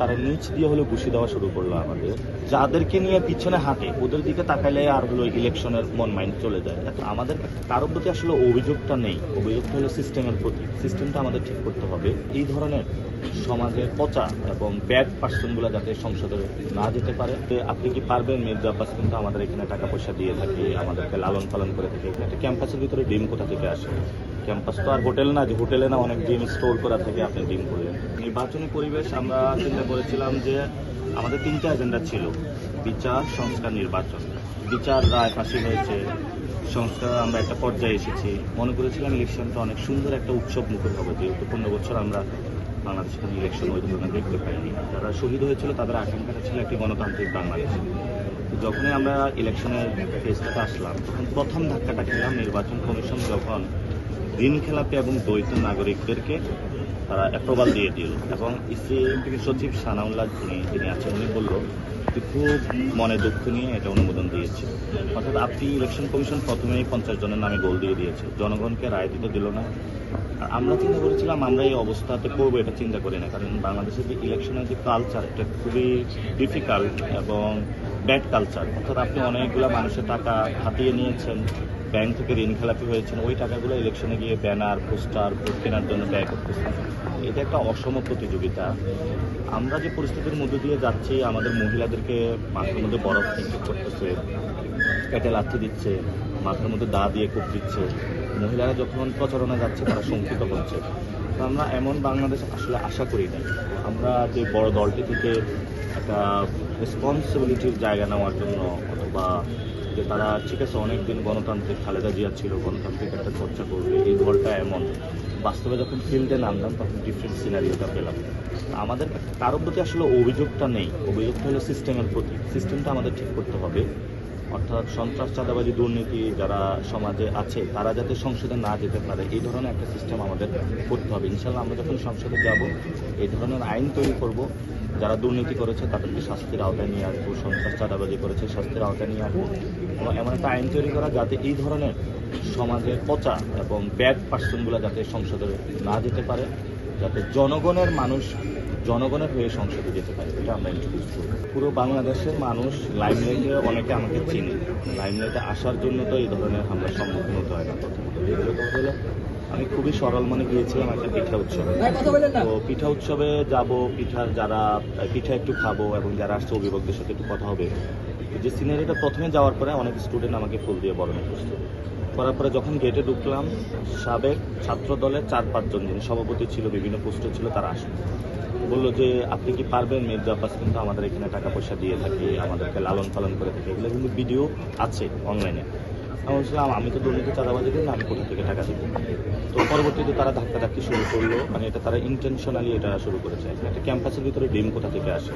তারা নিচ দিয়ে হলো ঘুষি দেওয়া শুরু করলো আমাদের। যাদেরকে নিয়ে পিছনে হাঁটে ওদের দিকে তাকাইলে আর হলো ইলেকশনের মন মাইন্ড চলে যায়। আমাদের কারোর প্রতি আসলে অভিযোগটা নেই, অভিযোগটা হলো সিস্টেমের প্রতি। সিস্টেমটা আমাদের ঠিক করতে হবে। এই ধরনের সমাজের পচা এবং ব্যাড পার্সনগুলো যাতে সংসদে না যেতে পারে। আপনি কি পারবেন? মির্জা আব্বাস কিন্তু আমাদের এখানে টাকা পয়সা দিয়ে থাকে, আমাদেরকে লালন পালন করে থাকে। একটা ক্যাম্পাসের ভিতরে ডিম কোথা থেকে আসে? ক্যাম্পাস তো আর হোটেল না যে হোটেলে না অনেক ডিম স্টোর করা থেকে আপনি ডিম করলেন। নির্বাচনী পরিবেশ আমরা চিন্তা করেছিলাম যে আমাদের তিনটা এজেন্ডা ছিল: বিচার, সংস্কার, নির্বাচন। বিচার রায় ফাঁসি হয়েছে, সংস্কার আমরা একটা পর্যায়ে এসেছি। মনে করেছিলাম ইলেকশনটা অনেক সুন্দর একটা উৎসব মুখর হবে, যেহেতু 15 বছর আমরা বাংলাদেশে কোনো ইলেকশন ওই ধরনের দেখতে পাইনি। যারা শহীদ হয়েছিল তাদের আকাঙ্ক্ষাটা ছিল একটি গণতান্ত্রিক বাংলাদেশ। যখনই আমরা ইলেকশনের ফেজটাতে আসলাম তখন প্রথম ধাক্কাটা খেলাম নির্বাচন কমিশন যখন ঋণ খেলাপি এবং দ্বৈত নাগরিকদেরকে তারা অ্যাপ্রুভাল দিয়ে দিল, এবং ইসি সচিব সানাউল্লাহ যিনি আছেন উনি বলল খুব মনে দুঃখ নিয়ে এটা অনুমোদন দিয়েছে। অর্থাৎ আপনি ইলেকশন কমিশন প্রথমেই 50 জনের নামে গোল দিয়ে দিয়েছে, জনগণকে রায় দিতে দিল না। আর আমরা চিন্তা করেছিলাম আমরা এই অবস্থাতে করবো, এটা চিন্তা করি না, কারণ বাংলাদেশের যে ইলেকশনের যে কালচার এটা খুবই ডিফিকাল্ট এবং ব্যাড কালচার। অর্থাৎ আপনি অনেকগুলো মানুষের টাকা হাতিয়ে নিয়েছেন, ব্যাংক থেকে ঋণ খেলাপি হয়েছেন, ওই টাকাগুলো ইলেকশনে গিয়ে ব্যানার, পোস্টার, ভোট কেনার জন্য ব্যয় করতেছেন। এটা একটা অসম প্রতিযোগিতা। আমরা যে পরিস্থিতির মধ্যে দিয়ে যাচ্ছি, আমাদের মহিলাদেরকে মাথার মধ্যে বরফ নিক্ষেপ করতেছে, পেটে লাথি দিচ্ছে, মাথার মধ্যে দা দিয়ে কোপ দিচ্ছে। মহিলারা যখন প্রচারণা যাচ্ছে তারা শঙ্কিত হচ্ছে। তো আমরা এমন বাংলাদেশ আসলে আশা করি না। আমরা যে বড় দলটি থেকে একটা রেসপন্সিবিলিটির জায়গা নেওয়ার জন্য, অথবা যে তারা ঠিক আছে অনেকদিন গণতান্ত্রিক খালেদা জিয়া ছিল, গণতান্ত্রিক একটা চর্চা করবে, এই দলটা এমন বাস্তবে যখন ফিল্ডে নামলাম তখন ডিফারেন্ট সিনারিওটা পেলাম। আমাদের কারোর প্রতি আসলে অভিযোগটা নেই, অভিযোগটা হলো সিস্টেমের প্রতি। সিস্টেমটা আমাদের ঠিক করতে হবে। অর্থাৎ সন্ত্রাস, চাঁদাবাজি, দুর্নীতি যারা সমাজে আছে তারা যাতে সংসদে না যেতে পারে, এই ধরনের একটা সিস্টেম আমাদের করতে হবে। ইনশাল্লাহ আমরা যখন সংসদে যাব এই ধরনের আইন তৈরি করব। যারা দুর্নীতি করেছে তাদেরকে শাস্তির আওতায় নিয়ে আসবো, সন্ত্রাস, চাঁদাবাজি করেছে শাস্তির আওতায় নিয়ে আসবো, এবং এমন একটা আইন তৈরি করা যাতে এই ধরনের সমাজের পচা এবং ব্যাড পার্সনগুলো যাতে সংসদে না যেতে পারে, যাতে জনগণের হয়ে সংসদে যেতে পারে, এটা আমরা ইন্ট্রোডিউস করব। পুরো বাংলাদেশের মানুষ লাইমলাইটে অনেকে আমাকে চিনে। লাইমলাইটে আসার জন্য তো এই ধরনের হামলার সম্মুখীন হতে হয় না। প্রথমত হলো আমি খুবই সরল মনে গিয়েছিলাম একটা পিঠা উৎসবে। তো পিঠা উৎসবে যাব, পিঠা একটু খাবো এবং যারা আসছে অভিভাবকদের সাথে একটু কথা হবে। যে সিনারিটা প্রথমে যাওয়ার পরে অনেক স্টুডেন্ট আমাকে ফুল দিয়ে বরণে প্রস্তুত করার পরে যখন গেটে ঢুকলাম, সাবেক ছাত্র দলের 4-5 জন যিনি সভাপতি ছিল, বিভিন্ন পোস্টে ছিল, তারা আসলো, বললো যে আপনি কি পারবেন? মির্জা আব্বাস কিন্তু আমাদের এখানে টাকা পয়সা দিয়ে থাকে, আমাদেরকে লালন পালন করে থাকে, এগুলো কিন্তু ভিডিও আছে অনলাইনে। আমি বলছিলাম আমি তো দুর্নীতি, চাঁদাবাজি করি না, আমি কোথা থেকে টাকা দিব? তো পরবর্তীতে তারা ধাক্কাধাক্কি শুরু করলো, মানে এটা তারা ইন্টেনশনালি এটা শুরু করেছে। একটা ক্যাম্পাসের ভিতরে ডিম কোথা থেকে আসে?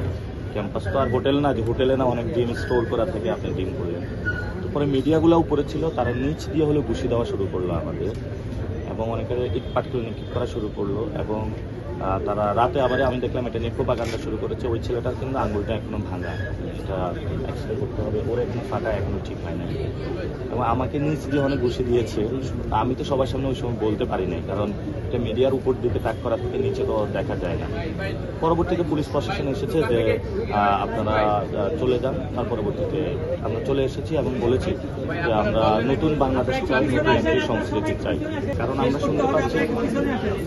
ক্যাম্পাস তো আর হোটেল না যে হোটেলে না অনেক ডিম স্টোর করা থেকে আপনি ডিম করলেন। তো পরে মিডিয়াগুলো উপরে ছিল, তারা নিচ দিয়ে হলে ঘুষি দেওয়া শুরু করলো আমাদের, এবং অনেকের ইট পাটকেল নিক্ষেপ করা শুরু করলো। এবং তারা রাতে আবার আমি দেখলাম এটা নিয়ে প্রোপাগান্ডা শুরু করেছে। ওই ছেলেটার কিন্তু আঙুলটা এখনো ভাঙা, এটা এক্সরে করতে হবে, ওর এখন ফাটা এখনো ঠিক হয় না। এবং আমাকে নিচ দিয়ে অনেক ঘুষি দিয়েছে। আমি তো সবার সামনে ওই সময় বলতে পারি নাই, কারণ এটা মিডিয়ার উপর দিকে তাক করা থেকে নিচে তো দেখা যায় না। পরবর্তীতে পুলিশ প্রশাসন এসেছে যে আপনারা চলে যান। তার পরবর্তীতে আমরা চলে এসেছি এবং বলেছি যে আমরা নতুন বাংলাদেশ চাই, নতুন একটি সংস্কৃতি চাই। কারণ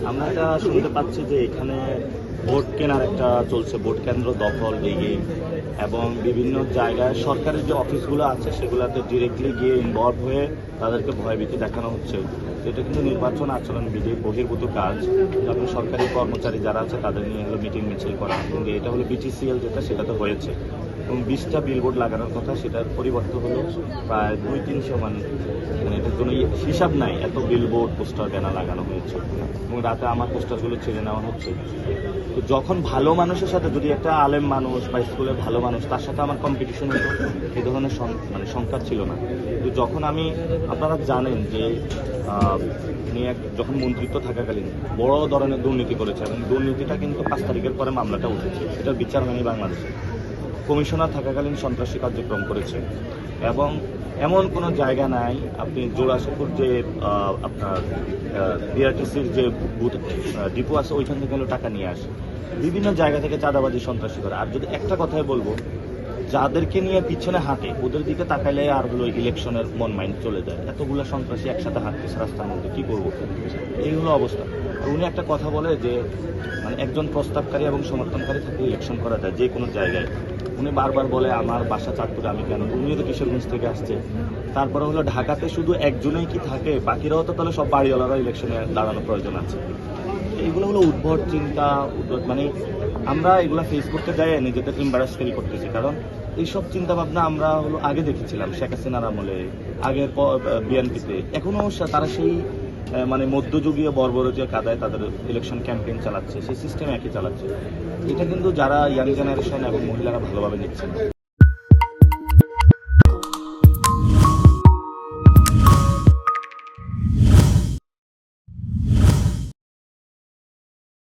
আমরা এটা শুনতে পাচ্ছি যে এখানে ভোট কেনার একটা চলছে, ভোট কেন্দ্র দখল, রিগিং, এবং বিভিন্ন জায়গায় সরকারের যে অফিসগুলো আছে সেগুলোতে ডিরেক্টলি গিয়ে ইনভলভ হয়ে তাদেরকে ভয়ভীতি দেখানো হচ্ছে। এটা কিন্তু নির্বাচন আচরণ বিধি বহির্ভূত কাজ। যখন সরকারি কর্মচারী যারা আছে তাদের নিয়ে হলো মিটিং মিছিল করা, এবং এটা হলো BTCL যেটা সেটাতে হয়েছে, এবং 20টা বিলবোর্ড লাগানোর কথা, সেটার পরিবর্তে হলো প্রায় 200-300 মানে এটার কোনো হিসাব নাই, এত বিলবোর্ড পোস্টার ব্যানার লাগানো হয়েছে, এবং রাতে আমার পোস্টারগুলো ছেড়ে নেওয়া হচ্ছে। তো যখন ভালো মানুষের সাথে, যদি একটা আলেম মানুষ বা স্কুলের ভালো মানুষ, তার সাথে আমার কম্পিটিশন হতো, এই ধরনের সংখ্যা ছিল না। কিন্তু যখন আপনারা জানেন যে যখন মন্ত্রিত্ব থাকাকালীন বড় ধরনের দুর্নীতি করেছে, এবং দুর্নীতিটা কিন্তু 5 তারিখের পরে মামলাটা উঠেছে, এটার বিচার হয়নি বাংলাদেশে। কমিশনার থাকাকালীন সন্ত্রাসী কার্যক্রম করেছে এবং এমন কোনো জায়গা নাই আপনি জোড়াসাঁকোর যে আপনার বিআরটিসির যে বুথ ডিপো আছে ওইখান থেকে হলো টাকা নিয়ে আসে, বিভিন্ন জায়গা থেকে চাঁদাবাজি সন্ত্রাসী করে। আর যদি একটা কথাই বলবো, যাদেরকে নিয়ে পিছনে হাঁটে ওদের দিকে তাকাইলে আর হলো ইলেকশনের মন মাইন্ড চলে যায়। এতগুলো সন্ত্রাসী একসাথে হাঁটতেছে রাস্তার মধ্যে, কি করবো? এই হলো অবস্থা। আর উনি একটা কথা বলে যে মানে একজন প্রস্তাবকারী এবং সমর্থনকারী থাকলে ইলেকশন করা যায় যে কোনো জায়গায়। উনি বারবার বলে আমার বাসা চাঁদপুরে, আমি কেন? উনিও তো কিশোরগঞ্জ থেকে আসছে। তারপরে হলো ঢাকাতে শুধু একজনেই কি থাকে, বাকিরাও তো তাহলে সব বাড়িওয়ালারা ইলেকশনে দাঁড়ানোর প্রয়োজন আছে। এইগুলো হলো উদ্ভট চিন্তা, উদ্ভট মানে আমরা এগুলা ফেস করতে যাই নিজেদের এম্বারাস ফিল করতেছি। কারণ এইসব চিন্তা ভাবনা আমরা হলো আগে দেখেছিলাম শেখ হাসিনার আমলে, আগের বিএনপিতে। এখনো তারা সেই মানে মধ্যযুগীয় বর্বরতীয় কাদায় তাদের ইলেকশন ক্যাম্পেইন চালাচ্ছে, সেই সিস্টেম একই চালাচ্ছে। এটা কিন্তু যারা ইয়াং জেনারেশন এবং মহিলারা ভালোভাবে নিচ্ছে না।